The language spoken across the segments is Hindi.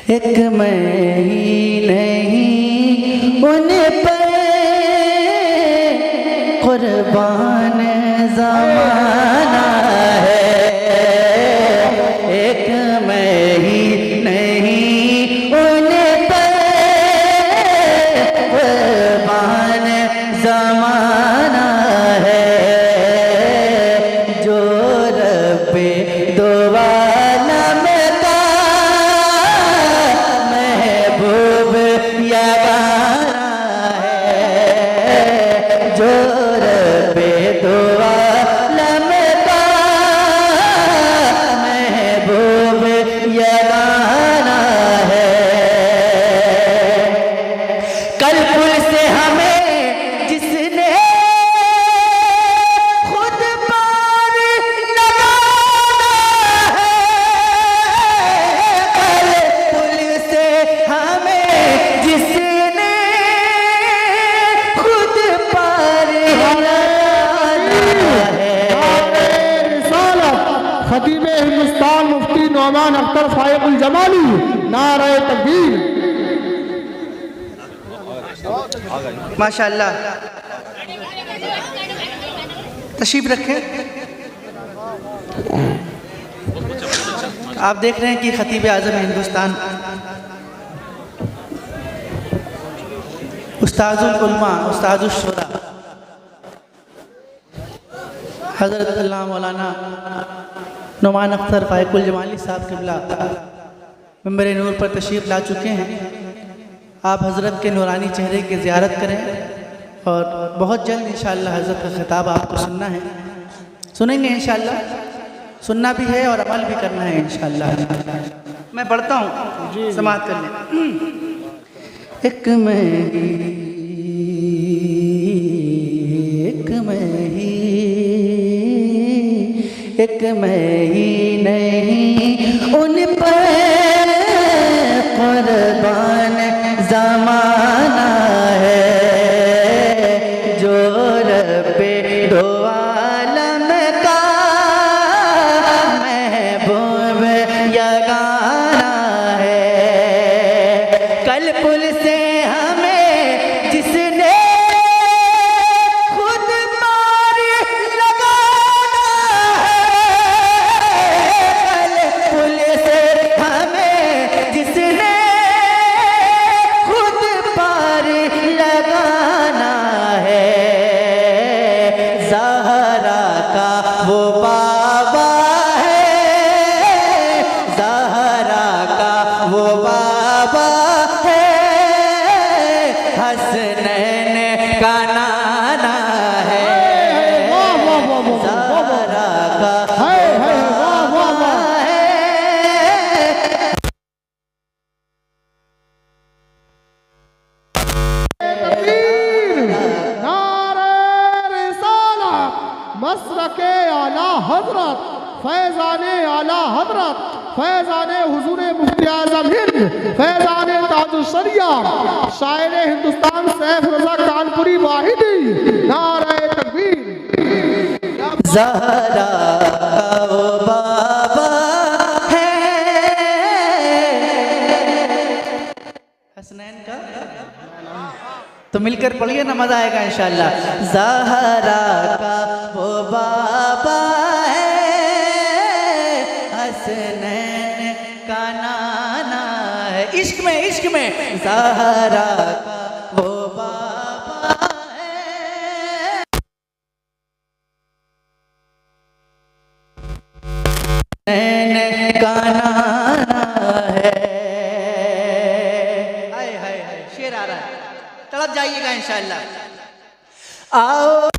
एक मैं ही नहीं उन पर कुर्बान ज़माना है। एक मैं ही नहीं उन पर कुर्बान ज़माना है। जो रब्बे दो आलम का महबूब यगाना है। जो रब्बे दो आलम का महबूब यगाना है। कल पुल से हमें जिसने खुद पार लगाना है। कल पुल से हमें जिसने खुद पार लगाना है। खतीब हिंदुस्तान मुफ्ती नौमान अख्तर फायकुल जमाली, नारे तकबीर। माशाअल्लाह, तशरीफ रखें। आप देख रहे हैं कि खतीब आज़म हिंदुस्तान उस्ताजुल उलमा उस्ताजुल शुरा हज़रत अल्लामा मौलाना नौमान अख्तर फायकुल जमाली साहब क़िबला मिंबर नूर पर तशरीफ़ ला चुके हैं। आप हज़रत के नूरानी चेहरे की ज़ियारत करें और बहुत जल्द इंशाअल्लाह हज़रत का ख़िताब आपको सुनना है, सुनेंगे इंशाअल्लाह। सुनना भी है और अमल भी करना है इंशाअल्लाह। मैं पढ़ता हूँ, समाअत कर लें। एक मैं ही नहीं उन पर कुर्बान ज़माना है। जो रब्बे दो आलम का महबूब यगाना है। कल पुल से हमें जिसने खुद पार लगाना है। कल पुल से हमें जिसने खुद पार लगाना है। ज़हरा का वो बाबा है, ज़हरा का वो बाबा है। हसनैन का नाना है। ज़हरा का बाबा है। नारे रिसालत, मसरके आला हजरत, फैज़ाने आला हजरत, फैज़ाने हुजूर मुफ्ती आज़म हिंद, फैज़ाने ताजुल शरिया, शायर हिंदुस्तान सैफ रज़ा कानपुरी वाहिदी, नारे तकबीर। ज़हरा का वो बाबा है। हसनैन का तो मिलकर पढ़िए ना, मजा आएगा इंशाअल्लाह। ज़हरा का वो बाबा है, हसनैन का नाना है। इश्क में ज़हरा का वो बाबा है। का नाना है। हाय हाय हाय, शेर आ रहा है, तड़प जाइएगा इंशाअल्लाह। आओ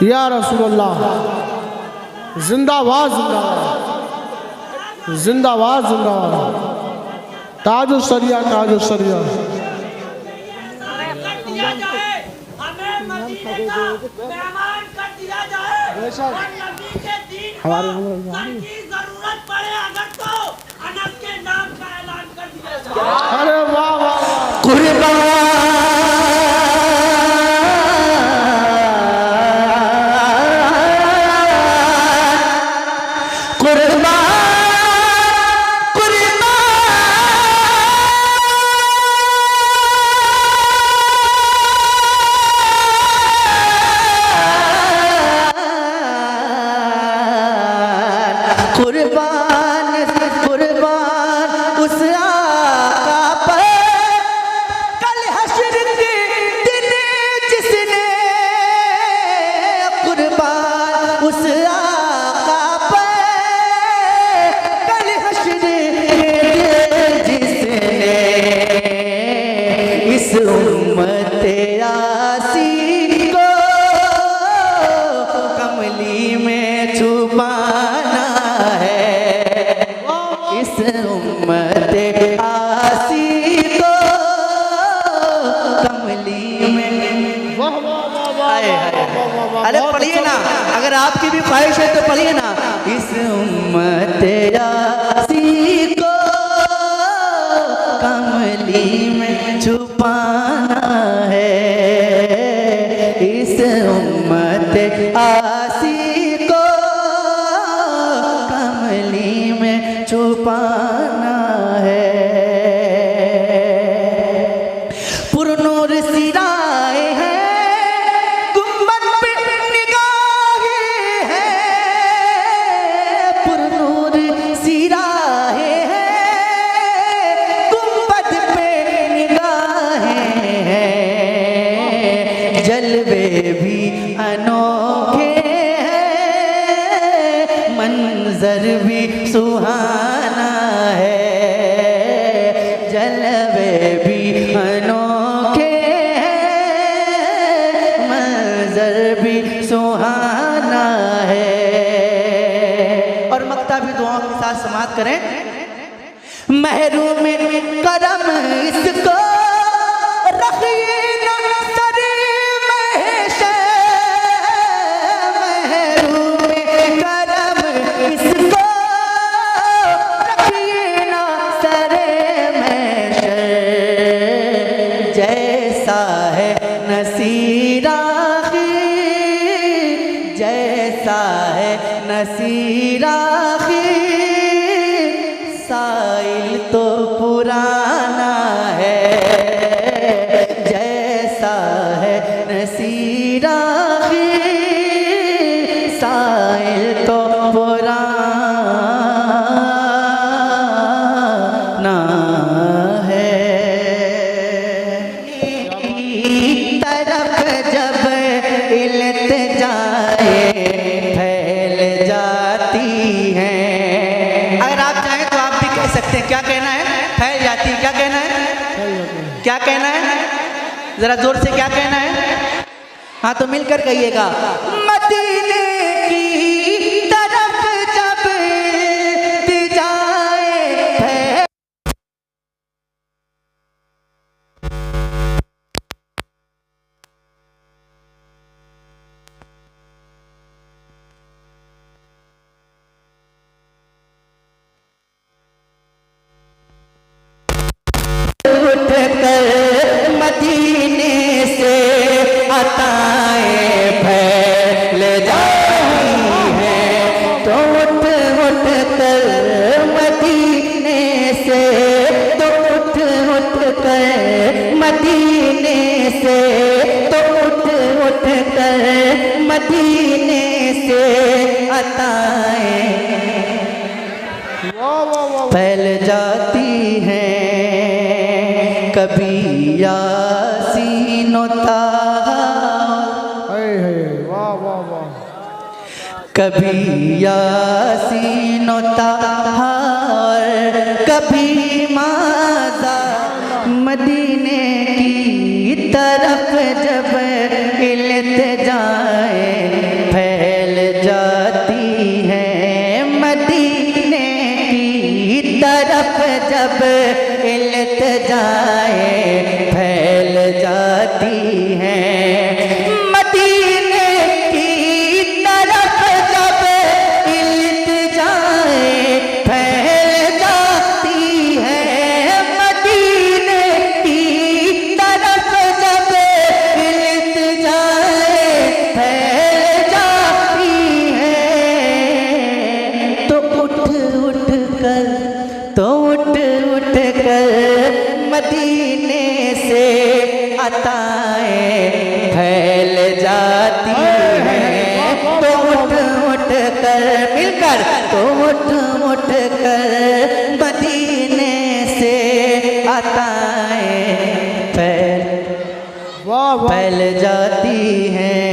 या रसूलुल्लाह, जिंदाबाद जिंदाबाद जिंदाबाद जिंदाबाद। ताजो सरिया ताजो सरिया। हमारे की जरूरत पड़े अगर तो अनस के नाम का ऐलान कर दिया जाए। अरे वाह वाह अरे पढ़िए ना, अगर आपकी भी ख्वाहिश है तो पढ़िए ना। इस उम्मत यासी को कमली में छुपाना है, इस उम्मत यासी को कमली में छुपाना है। पुरनूर सिराए हैं मंजर भी सुहाना है, जलवे भी अनोखे हैं, मंजर भी सुहाना है। और मक्ता भी दुआओं के साथ समाप्त करें। महरूम करम इसको रखिए नसीराखी साइल तो पुराना है, जैसा है नसीराखी साइल तो पुराना है। तरफ जब इल्तिजाए क्या कहना है? फैल जाती है। क्या कहना है? क्या कहना है? जरा जोर से क्या कहना है? हाँ तो मिलकर कहिएगा। मदीने की तरफ जब जाए मदीने से अताएं फैल जाती हैं, तो उठ उठ कर मदीने से, तो उठ उठ कर मदीने से, तो उठ उठ कर मदीने से अताएं फैल जाती हैं। कभी यासीन ताहा, वाह वाह वाह, कभी यासीन ताहा, कभी माज़ा मदीने की तरफ जब इल्तिजाए तरफ जब इल्तिजाएं फैल जाती हैं, मदीने की तरफ जब इल्तिजाएं फैल जाती हैं, मदीने की तरफ जब इल्तिजाएं फैल जाती हैं, तो उठ उठ कर मदीने से अताएं फैल जाती हैं, तो उठ कर मिलकर, तो उठ कर मदीने से अताएं फैल जाती हैं।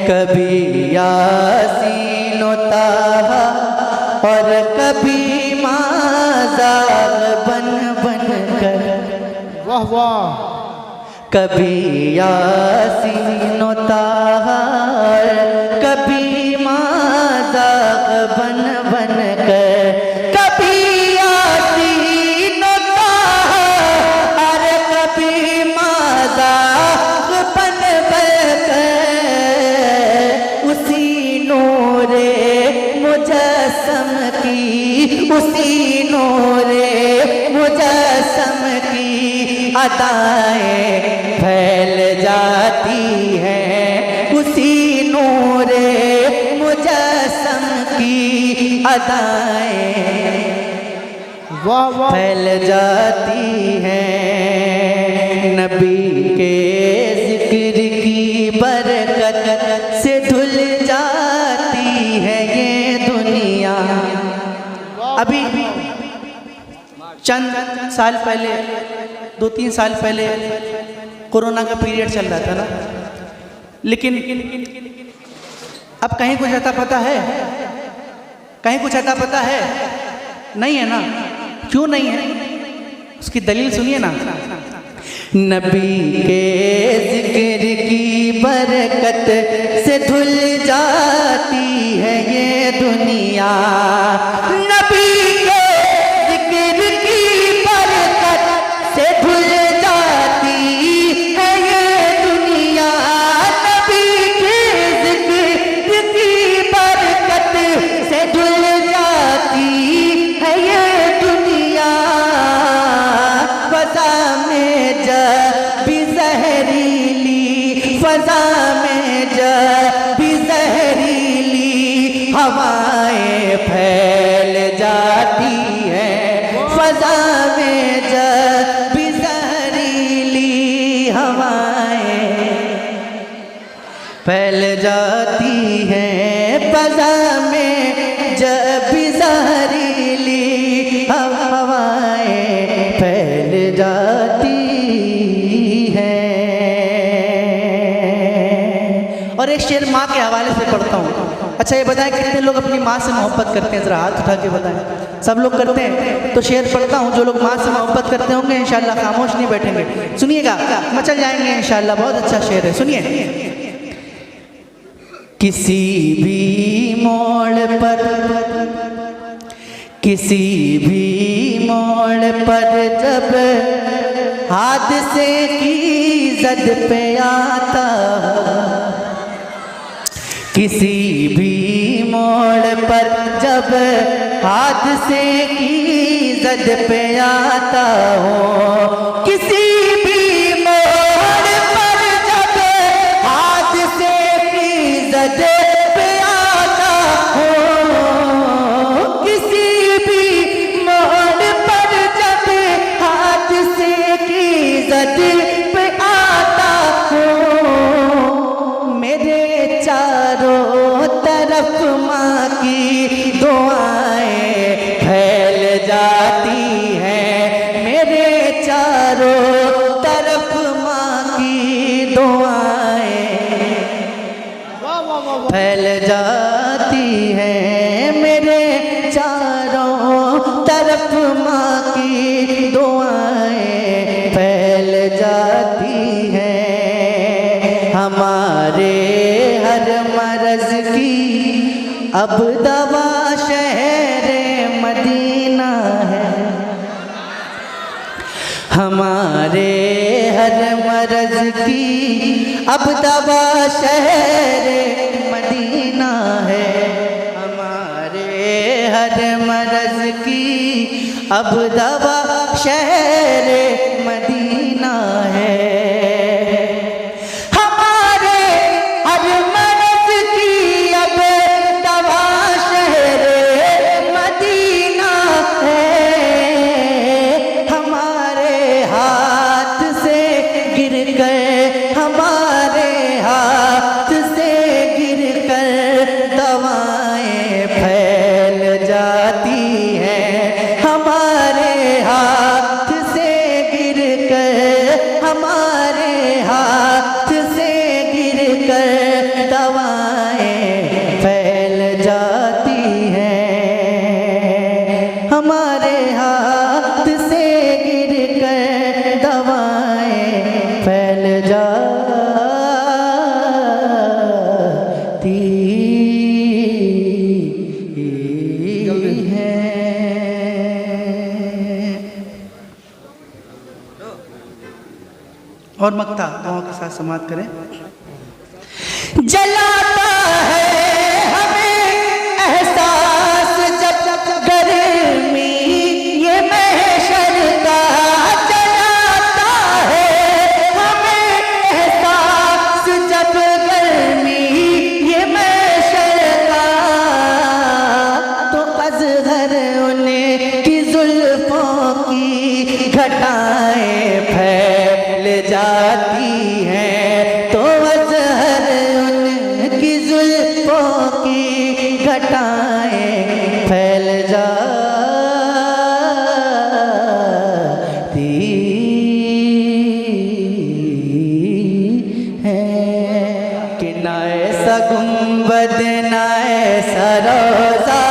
कभी यासीन व ताहा और कभी माज़ार बन कर, वाह वाह, कभी यासीन व ताहा कभी माज़ार बन कर, कभी यासीन व ताहा और कभी माज़ार बन कर, उसी नूरे मुजस्सम की, उसी नूरे मुजस्सम की अदाएं फैल जाती हैं, उसी नूरे मुजस्सम की अदाएं वाह वाह, फैल जाती हैं। नबी के जिक्र की बरकत से धुल जाती है ये दुनिया। अभी चंद साल पहले, 2-3 साल पहले कोरोना का पीरियड चल रहा था ना, लेकिन अब कहीं कुछ अता पता है? कहीं कुछ अता पता है? नहीं है ना। क्यों नहीं है? उसकी दलील सुनिए ना। नबी के जिक्र की बरकत से धुल जाती है ये दुनिया, नबी के जिक्र की बरकत से धुल जाती है ये दुनिया, नबी के जिक्र की बरकत से धुल जाती है ये दुनिया। फज़ा में जब भी ज़हरीली, फज़ा में जब भी ज़हरीली हवाएं फैल जाती हैं, फज़ा में जब भी ज़हरीली हवाएं फैल जाती हैं, फज़ा में जब भी ज़हरीली हवाएं फैल जाती हैं। और एक शेर माँ के हवाले से पढ़ता हूँ। अच्छा ये बताएं कितने लोग अपनी माँ से मोहब्बत करते हैं? ज़रा हाथ उठा के बताएं। सब लोग करते हैं? तो शेर पढ़ता हूँ। जो लोग माँ से मोहब्बत करते होंगे इंशाल्लाह खामोश नहीं बैठेंगे, सुनिएगा, मचल जाएंगे इंशाल्लाह। बहुत अच्छा शेर है, सुनिए। किसी भी मोड़ पर, किसी भी मोड़ पर जब हादसे की जद पे आता, किसी भी मोड़ पर जब हादसे की जद पे आता हो, किसी भी मोड़ पर जब हादसे की जद पे आता हो, किसी भी मोड़ पर जब हादसे की जद पे आता हो, मेरे चारों तरफ माँ की दुआएं फैल जाती हैं, मेरे चारों तरफ माँ की दुआएं फैल जाती हैं, मेरे चारों तरफ माँ की दुआएं फैल जाती हैं। हमारे हर मर्ज की अब दवा शहर मदीना हमारे हर मर्ज की अब दवा शहर मदीना है। हमारे हर मर्ज की अब दवा शहर मदीना है। हमारे हर मर्ज की अब दवा शहर मदीना है। हमारे हाथ से गिर कर, हमारे हाथ से गिर कर दवाएं फैल जाती हैं। हमारे हाथ से गिर कर, हमारे हाथ से गिर कर दवाएं फैल जाती हैं। हमारे हाथ से गिर कर दवाएं फैल जाती हैं। और मक्ता गाँव के साथ समाप्त करें। जलाता है हमें एहसास जब गर्मी ये महशर का। जलाता है हमें एहसास जब गर्मी ये महशर का। तो अज़हर उनकी जुल्फों की घटाएं फैल जाती हैं। तो अज़हर उनकी जुल्फों की घटाएं फैल जाती हैं। कि ना ऐसा गुंबद ना ऐसा रोज़ा।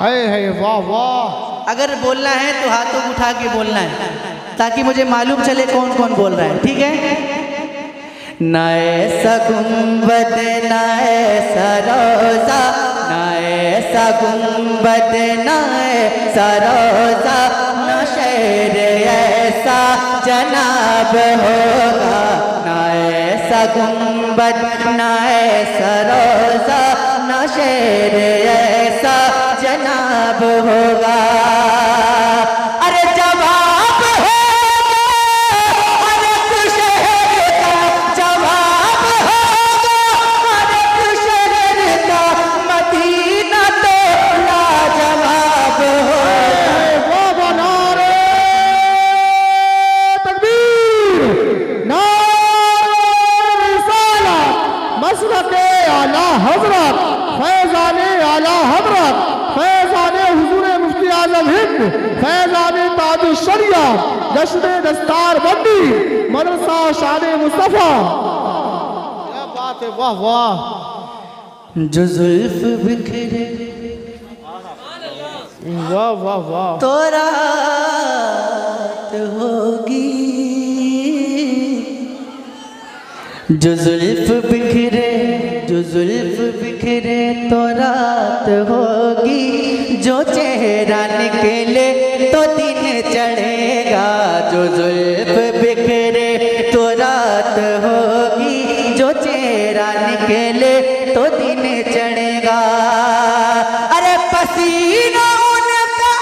है वाह वाह। अगर बोलना है तो हाथों को उठा के बोलना है ताकि मुझे मालूम चले कौन कौन बोल रहा है, ठीक है। ना ऐसा गुंबद ना ऐसा रोज़ा, ना ऐसा गुंबद ना ऐसा रोज़ा, ना शहर ऐसा जनाब होगा। ना ऐसा गुंबद ना ऐसा रोज़ा, ना शहर ऐसा जनाब होगा। अरे जवाब होगा हर एक शहर का, जवाब होगा हर एक शहर का। मदीना तो लाजवाब होगा। वाह वाह। नारे तकबीर, नारे रिसालत, मसलके आला हज़रत, फैज़ाने आला हज़रत, फैज़ाने हुज़ूर मुफ्ती आज़म हिंद, फैज़ाने ताजुश शरिया, जश्न दस्तार बंदी, मदरसा शान मुस्तफ़ा। क्या बात है, वाह वाह। जो जुल्फ बिखरे वाह वाह वाह। तो रात होगी। जो जुल्फ बिखरे, जो जुल्फ बिखरे तो रात होगी। जो चेहरा निकले तो दिन चढ़ेगा। जो जुल्फ बिखरे तो रात होगी। जो चेहरा निकले तो दिन चढ़ेगा। अरे पसीना उनका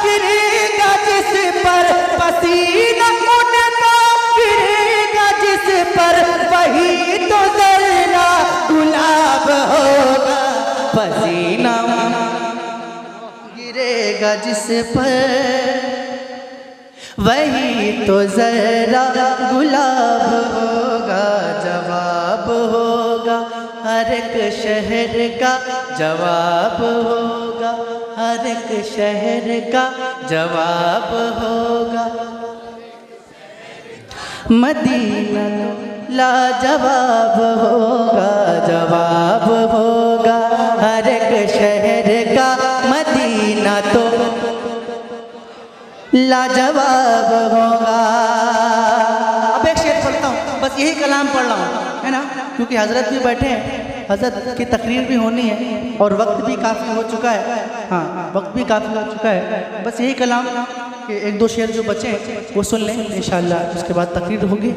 गिरेगा जिस पर, पसीना उनका गिरेगा जिस पर, वही तो जरा गुलाब होगा। पसीना गिरेगा जिस पर, वही तो जरा गुलाब होगा। जवाब होगा हर एक शहर का, जवाब होगा हर एक शहर का, जवाब होगा। मदीना लाजवाब होगा, जवाब होगा हर एक शहर का। मदीना तो लाजवाब होगा। अब एक शेर पढ़ता हूँ, बस यही कलाम पढ़ रहा हूँ, है ना, क्योंकि हजरत भी बैठे हैं। हज़रत की तकरीर भी होनी है और वक्त भी काफ़ी हो चुका है। हाँ, वक्त भी काफ़ी हो चुका है। बस यही कलाम कि एक दो शेर जो बचे हैं वो सुन लें इंशाअल्लाह, उसके बाद तकरीर होगी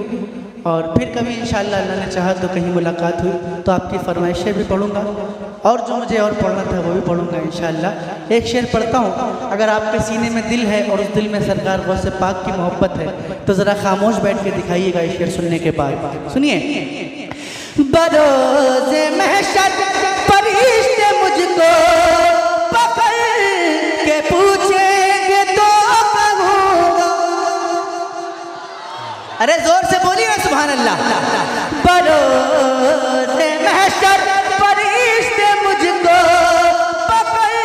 और फिर कभी इंशाअल्लाह अल्लाह ने चाहा तो कहीं मुलाकात हुई तो आपकी फरमाइशें भी पढ़ूंगा और जो मुझे और पढ़ना था वो भी पढ़ूंगा इंशाअल्लाह। एक शेर पढ़ता हूँ, अगर आपके सीने में दिल है और उस दिल में सरकार गौस से पाक की मोहब्बत है तो ज़रा खामोश बैठ के दिखाइएगा ये शेर सुनने के बाद। सुनिए। बरोज़े महशर फरिश्ते मुझको पकड़ के पूछेंगे तो कहूँगा। अरे जोर से बोलिए ना सुभान अल्लाह। बरोज़े महशर फरिश्ते मुझको पकड़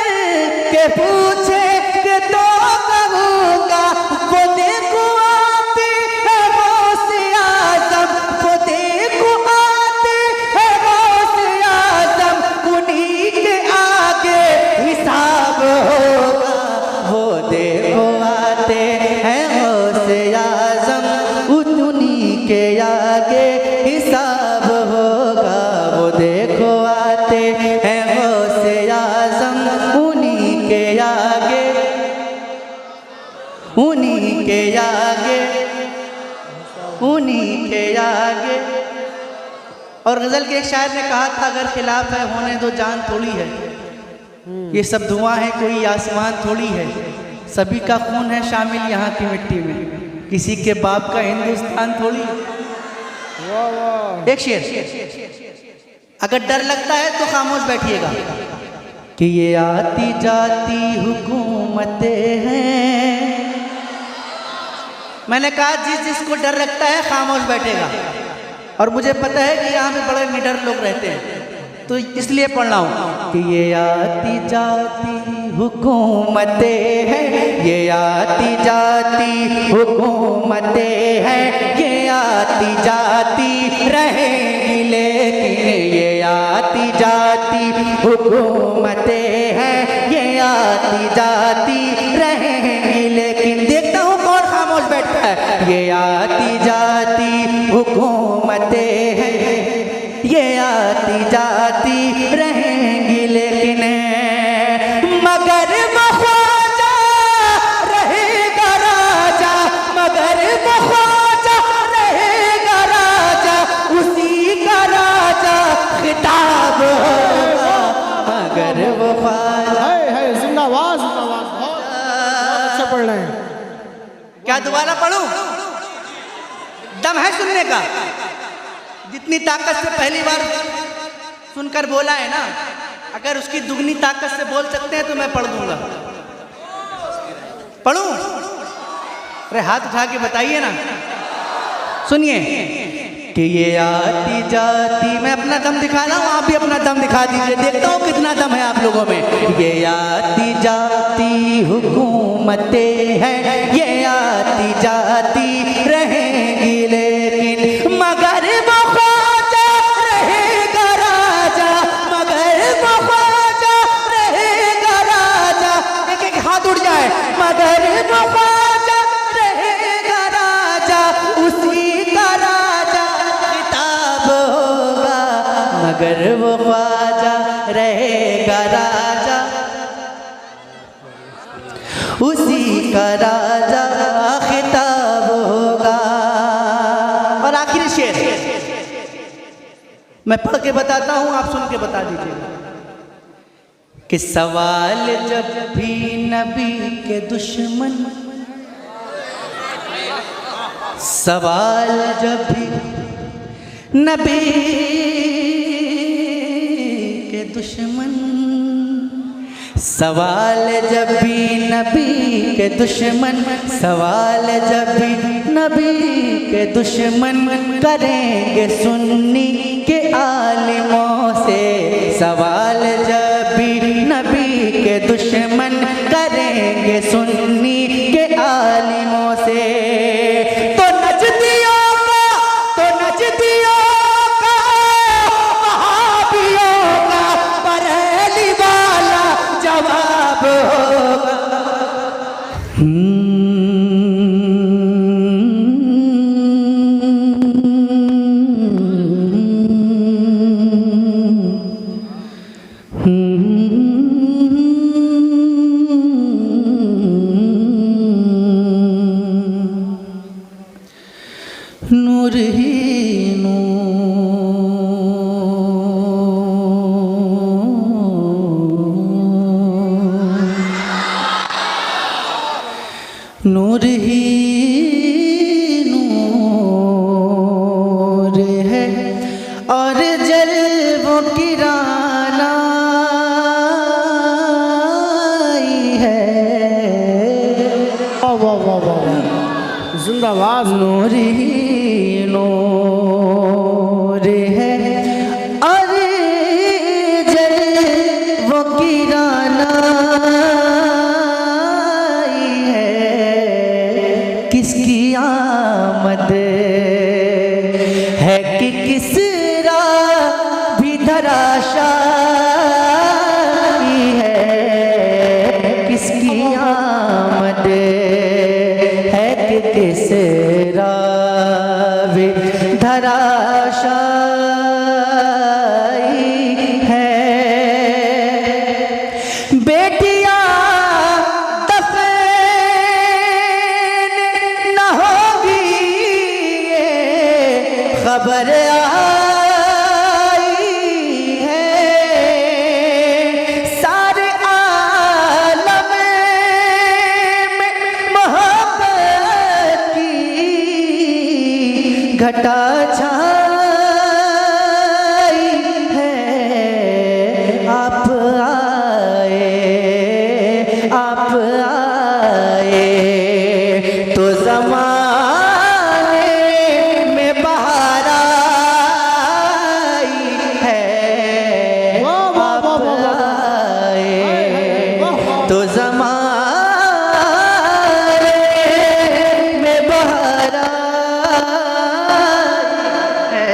के पूछेंगे तो कहूँगा। वो देखो आते हैं गौसे आज़म, वो देखो आते हैं गौसे आज़म, उन्हीं के आगे हिसाब होगा। वो देखो आते हैं गौसे आज़म, उन्हीं के आगे हिसाब होगा। वो देखो आते हैं गौसे आज़म, उन्हीं के आगे, उन्हीं के आगे, उन्हीं के आगे। और गज़ल के एक शायर ने कहा था, अगर खिलाफ है होने दो जान थोड़ी है, ये सब धुआं है कोई आसमान थोड़ी है, सभी का खून है शामिल यहाँ की मिट्टी में, किसी के बाप का हिंदुस्तान थोड़ी है। एक शेर, अगर डर लगता है तो खामोश बैठिएगा कि ये आती जाती हुकूमतें हैं। मैंने कहा जिसको डर लगता है खामोश बैठेगा और मुझे पता है कि यहाँ पे बड़े निडर लोग रहते हैं तो इसलिए पढ़ रहा हूँ कि ये आती जाती हुकूमतें हैं, ये आती जाती हुकूमतें हैं, ये आती जाती रहेंगी लेकिन ये आती जाती हुकूमतें हैं, ये आती जाती रहेंगी लेकिन। देखता हूँ कौन खामोश बैठता है। ये आती जाती हुकूमतें हैं, ये आती जाती रहेंगी लेकिन, मगर वो ख्वाजा रहेगा राजा, मगर वो ख्वाजा रहेगा राजा, उसी का राजा खिताब होगा। मगर वो ख्वाजा है जिंदाबाद जिंदाबाद, बहुत अच्छा पढ़ रहे हैं। क्या दोबारा पढ़ूं? दम है सुनने का? जितनी ताकत से पहली बार सुनकर बोला है ना, अगर उसकी दुगनी ताकत से बोल सकते हैं तो मैं पढ़ दूंगा। पढ़ूं? अरे हाथ उठा के बताइए ना। सुनिए कि ये आती जाती, मैं अपना दम दिखा रहा हूँ, आप भी अपना दम दिखा दीजिए, देखता हूँ कितना दम है आप लोगों में। ये आती जाती हुकूमतें हैं, ये आती जाती रहेंगी लेकिन, मगर वो ख्वाजा रहेगा राजा, मगर वो ख्वाजा रहेगा राजा। एक एक हाथ उठ जाए। मगर वो ख्वाजा रहेगा राजा, उसी का राजा खिताब होगा। मगर वो ख्वाजा रहेगा राजा, उसी का राजा खिताब होगा। और आखिरी शेर मैं पढ़ के बताता हूं, आप सुन के बता दीजिएगा कि सवाल जब भी नबी के दुश्मन, सवाल जब भी नबी के दुश्मन, सवाल जब भी नबी के दुश्मन, सवाल जब भी नबी के दुश्मन करेंगे सुन्नी के आलिमों से, सवाल जब भी नबी के दुश्मन करेंगे सुन्नी के आलिमों से, तो नजदियों का, तो नजदियों का, वहाबियों का बरेली वाला जवाब होगा। नूर ही नूर है और जलवों की रानाई है। वाह वाह वाह वाह, जिंदाबाद। नूर ही नूर है और जलवों की रानाई है। किसकी आमद है कि किसरा भी धराशायी है। किसकी आमद है कि किसरा भी धराशायी है। बेटियां दफन न होगी ये खबर आई है। सारे आलम में मोहब्बत की घटा छाई है। आप आए तो ज़माने में बहार आई है। आप आए तो ज़माने में बहार आई है।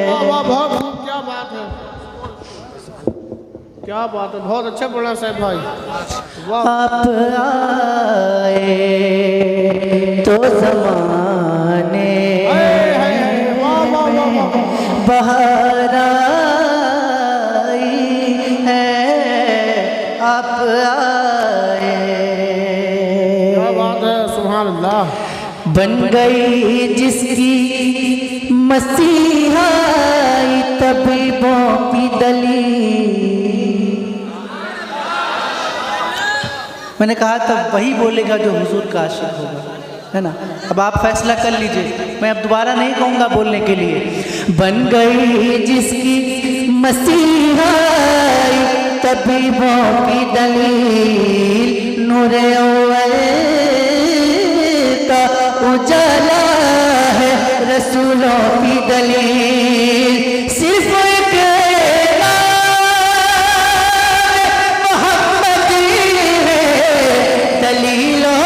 वाह वाह, बहुत खूब, क्या बात है, क्या बात है, बहुत अच्छा बोला साहब भाई। वाह आप आए तो ज़माने वाह वाह वाह वाह, बहार आई है। आप आए क्या बात है, सुभान अल्लाह। बन गई जिसकी मसीहाई तबीबों की दलील। मैंने कहा था वही बोलेगा जो हुजूर का आशिक होगा, है ना। अब आप फैसला कर लीजिए, मैं अब दोबारा नहीं कहूँगा बोलने के लिए। बन गई जिसकी मसीहाई तबीबों की दलील। नूर अव्वल का उजाला है रसूलों की दलील। सिर्फ एक मोहम्मदी है दलीलों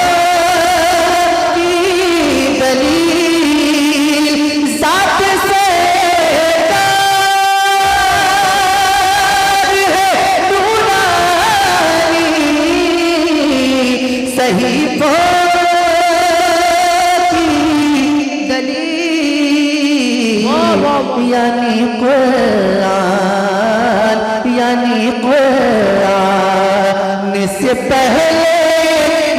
की दलील। ज़ात से तार है नूरानी, सही यानी कुरान से पहले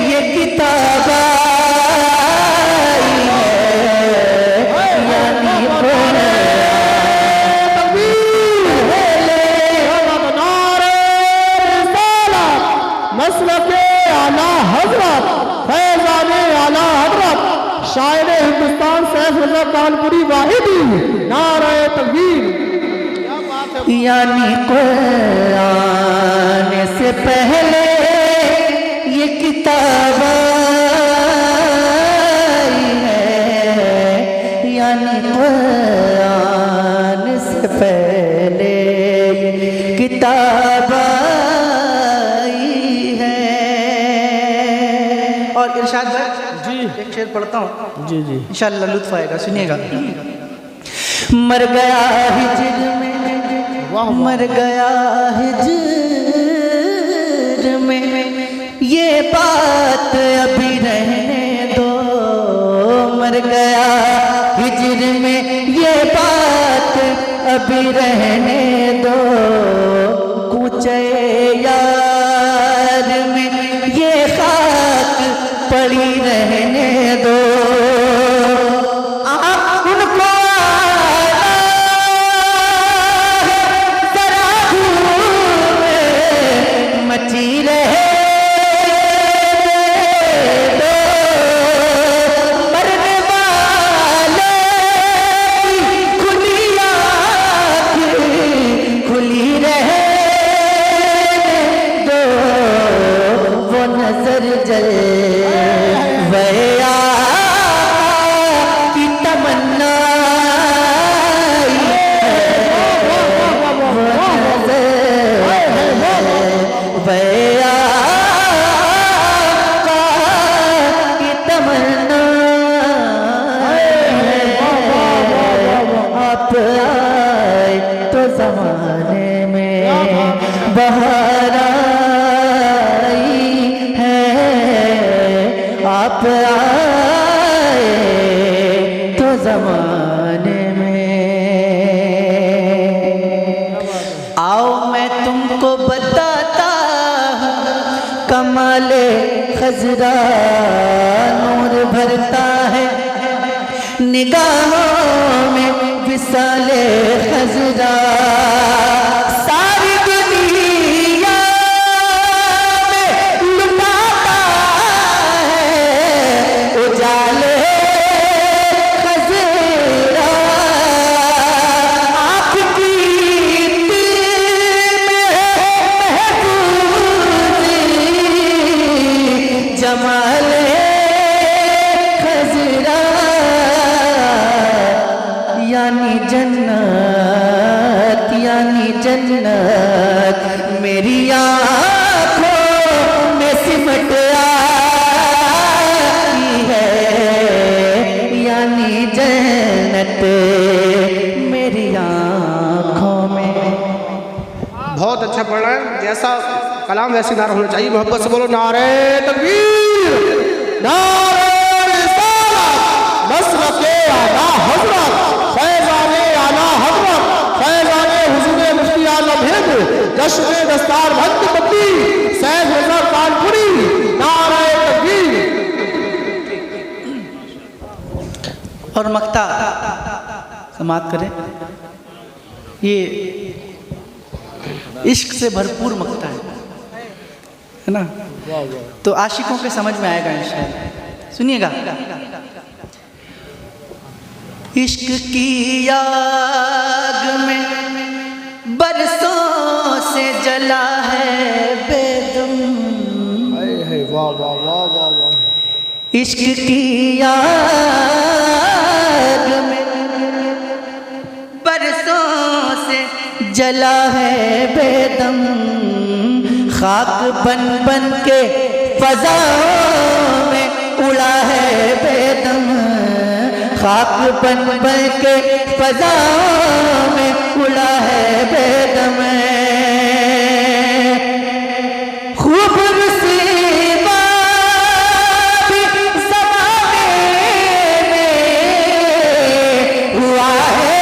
ये किताब आई है। यानी कुरान मसलके आला हजरत फैज़ाने आला हजरत शायर हिंदुस्तान सैफ रज़ा कानपुरी वाहिदी, नाराए तकबीर। क्या बात है, यानी कुरान से पहले ये किताब आई है। यानी कुरान से पहले ये किताब आई है। और इरशाद भाई जी एक शेर पढ़ता हूँ, जी जी, इंशाअल्लाह लुत्फ आएगा, सुनिएगा। मर गया हिज्र में, वाह मर गया हिज्र में, ये बात अभी रहने दो। मर गया हिज्र में, ये बात अभी रहने दो। कूचे यार में ये खाक पड़ी रहने दो। आप उनको मची रहे दो। कमाले खजरा नूर भरता है निगाहों में विसाले खजरा सारी दुनिया में लुटाता है उजाले खजरा आपकी जमाले खजरा यानी जन्नत मेरी आँखों में सिमट आई है यानी जन्नत मेरी आँखों में। बहुत अच्छा पढ़ रहे हैं, जैसा कलाम वैसे नारा होना चाहिए। मोहब्बत से बोलो नारे तकबीर, नारे रिसालत, मसलके आला हजरत, फैज़ाने आला हजरत, फैज़ाने हुज़ूर मुफ्ती आलम हिंद, जश्न दस्तार बंद बत्ती, सैयद हज़रत कानपुरी, नारे तकबीर। और मक्ता समाप्त करें। ये इश्क से भरपूर मक्ता है ना, तो आशिकों के समझ में आएगा इंशाअल्लाह। सुनिएगा। इश्क की आग में बरसों से जला है बेदम, वाह वाह वाह वाह वाह। इश्क की आग में बरसों से जला है बेदम, खाक बन बन के फज़ाओं में उड़ा है बेदम, खाक बन बन के फज़ाओं में उड़ा है बेदम। खूब नसीबा भी ज़माने में हुआ है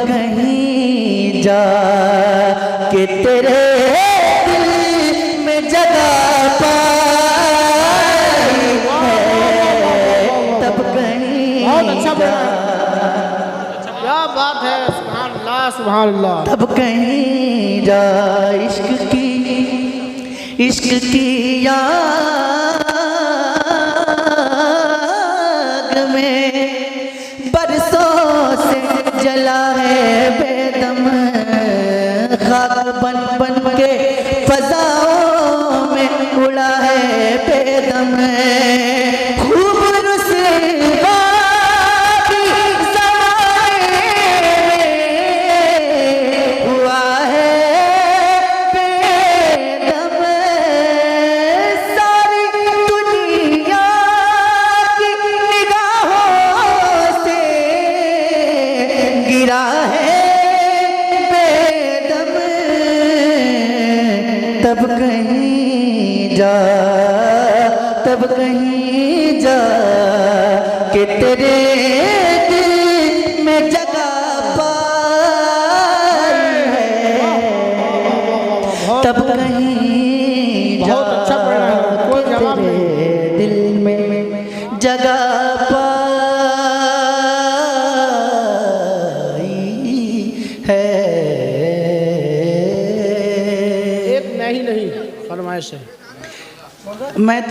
कहीं जा के तेरे दिल में जगह पाई है, तब कहीं बहुत अच्छा बोला, क्या बात है, सुभान अल्लाह सुभान अल्लाह। तब कहीं जा इश्क की आग में बरसों से जला है बेदम, खाक बन बन के फज़ाओं में उड़ा है बेदम। खूब रुसवा भी ज़माने में हुआ है बेदम, सारी दुनिया की निगाहों से गिरा है बेदम, तब कहीं जा कि तेरे दिल में जगह पाई है, तब कहीं जा बहुत अच्छा पढ़ा है, कोई जवाब नहीं। तेरे दिल में जगह है। एक नहीं फरमाइश है। मैं तो